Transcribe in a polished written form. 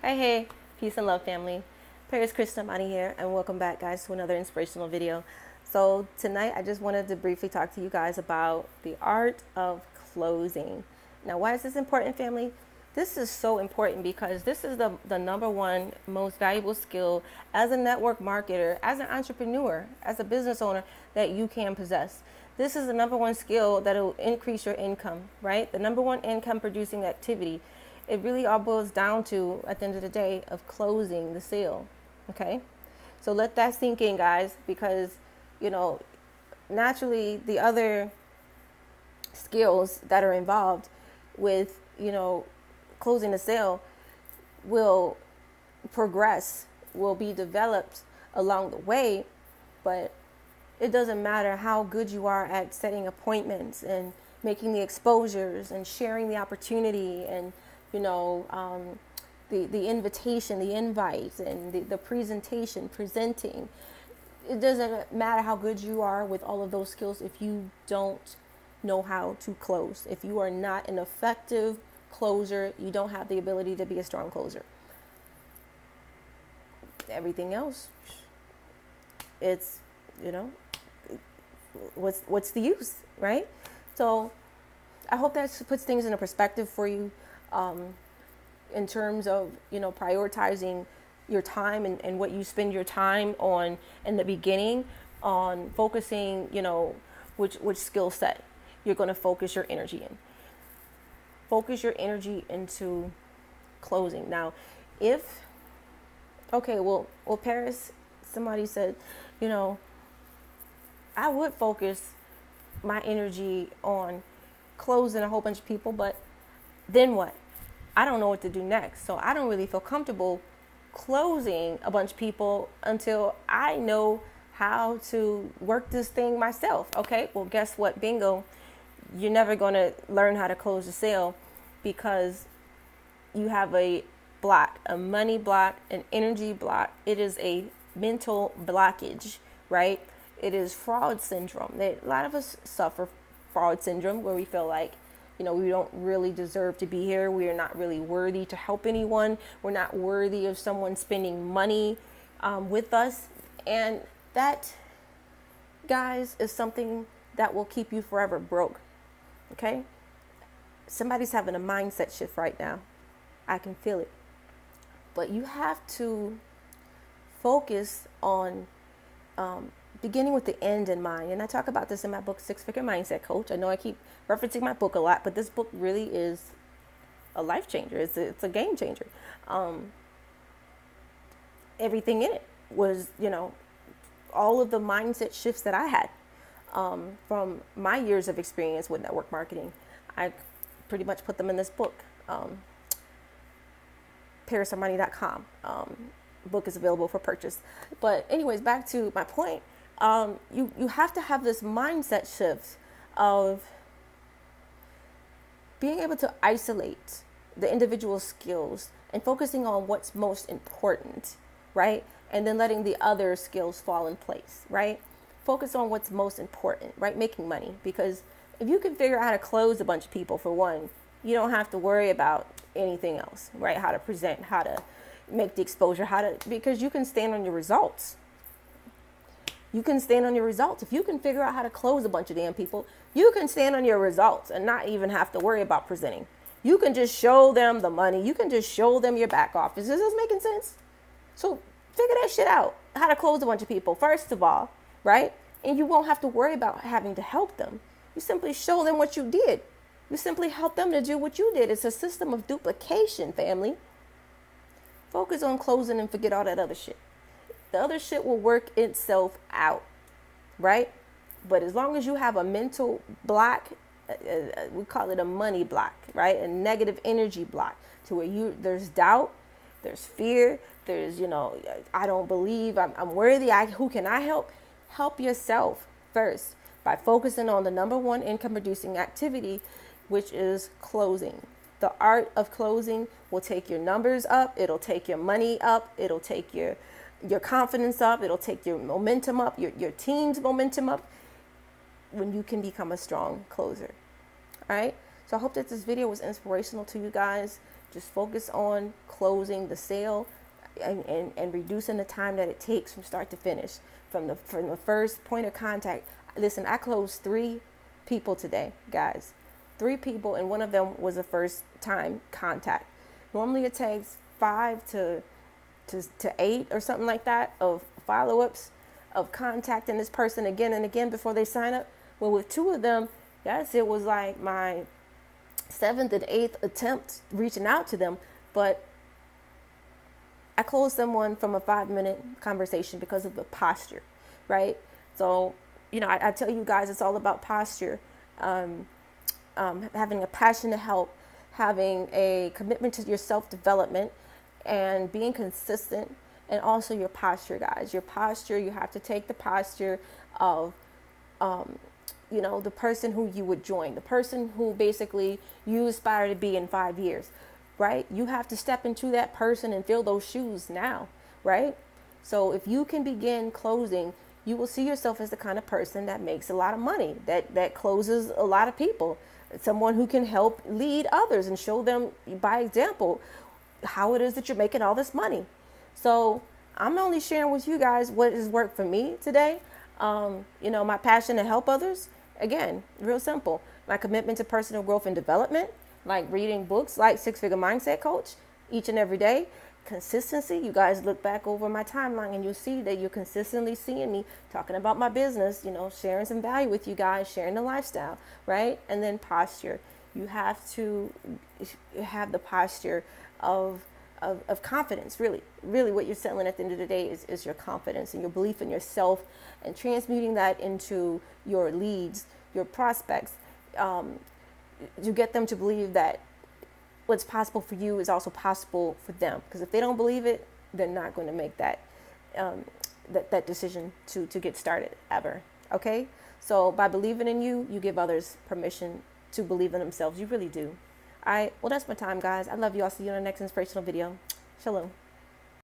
Hey, peace and love, family. Paris Krishnamani here, and welcome back, guys, to another inspirational video. So tonight, I just wanted to briefly talk to you guys about the art of closing. Now, why is this important, family? This is so important because this is the number one most valuable skill as a network marketer, as an entrepreneur, as a business owner that you can possess. This is the number one skill that will increase your income, right? The number one income producing activity. It really all boils down to, at the end of the day, of closing the sale. Okay? So let that sink in, guys, because, you know, naturally the other skills that are involved with, closing the sale will progress, will be developed along the way, but it doesn't matter how good you are at setting appointments and making the exposures and sharing the opportunity and the invitation, the invite, and the presentation, presenting. It doesn't matter how good you are with all of those skills if you don't know how to close. If you are not an effective closer, you don't have the ability to be a strong closer. Everything else, it's, what's the use, right? So I hope that puts things in a perspective for you, in terms of, prioritizing your time and what you spend your time on in the beginning, on focusing, which skill set you're going to focus your energy in. Focus your energy into closing. Now, Paris, somebody said, I would focus my energy on closing a whole bunch of people, but then what? I don't know what to do next. So I don't really feel comfortable closing a bunch of people until I know how to work this thing myself. Okay, well, guess what? Bingo. You're never going to learn how to close a sale because you have a block, a money block, an energy block. It is a mental blockage, right? It is fraud syndrome. A lot of us suffer fraud syndrome where we feel like, we don't really deserve to be here. We are not really worthy to help anyone. We're not worthy of someone spending money with us. And that, guys, is something that will keep you forever broke. Okay? Somebody's having a mindset shift right now. I can feel it. But you have to focus on beginning with the end in mind. And I talk about this in my book, Six Figure Mindset Coach. I know I keep referencing my book a lot, but this book really is a life changer. It's a game changer. Everything in it was, all of the mindset shifts that I had from my years of experience with network marketing. I pretty much put them in this book, parisarmani.com. Book is available for purchase. But anyways, back to my point. You have to have this mindset shift of being able to isolate the individual skills and focusing on what's most important, right? And then letting the other skills fall in place, right? Focus on what's most important, right? Making money. Because if you can figure out how to close a bunch of people, for one, you don't have to worry about anything else, right? How to present, how to make the exposure, because you can stand on your results. You can stand on your results. If you can figure out how to close a bunch of damn people, you can stand on your results and not even have to worry about presenting. You can just show them the money. You can just show them your back office. Is this making sense? So figure that shit out, how to close a bunch of people, first of all, right? And you won't have to worry about having to help them. You simply show them what you did. You simply help them to do what you did. It's a system of duplication, family. Focus on closing and forget all that other shit. The other shit will work itself out, right? But as long as you have a mental block, we call it a money block, right? A negative energy block to where there's doubt, there's fear, there's, I don't believe I'm worthy. Who can I help? Help yourself first by focusing on the number one income producing activity, which is closing. The art of closing will take your numbers up. It'll take your money up. It'll take your confidence up. It'll take your momentum up, your team's momentum up when you can become a strong closer. All right. So I hope that this video was inspirational to you guys. Just focus on closing the sale and reducing the time that it takes from start to finish, from the first point of contact. Listen, I closed 3 people today, guys. 3 people, and one of them was a first time contact. Normally it takes 5 to 8 or something like that of follow-ups, of contacting this person again and again before they sign up. Well, with 2 of them, yes, it was like my 7th and 8th attempt reaching out to them, but I closed someone from a 5-minute conversation because of the posture, right? So, I tell you guys, it's all about posture. Having a passion to help, having a commitment to your self-development, and being consistent, and also your posture, guys. Your posture, you have to take the posture of, the person who you would join, the person who basically you aspire to be in 5 years, right? You have to step into that person and fill those shoes now, right? So if you can begin closing, you will see yourself as the kind of person that makes a lot of money, that closes a lot of people, someone who can help lead others and show them by example how it is that you're making all this money. So I'm only sharing with you guys what has worked for me today. My passion to help others. Again, real simple. My commitment to personal growth and development, like reading books like 6-Figure Mindset Coach each and every day. Consistency. You guys look back over my timeline and you'll see that you're consistently seeing me talking about my business, sharing some value with you guys, sharing the lifestyle, right? And then posture. You have to have the posture of confidence. Really what you're selling at the end of the day is your confidence and your belief in yourself, and transmuting that into your leads, your prospects, to get them to believe that what's possible for you is also possible for them. Because if they don't believe it, they're not going to make that decision to get started ever. Okay? So by believing in you, you give others permission to believe in themselves. You really do. All right. Well, that's my time, guys. I love you. I'll see you in the next inspirational video. Shalom.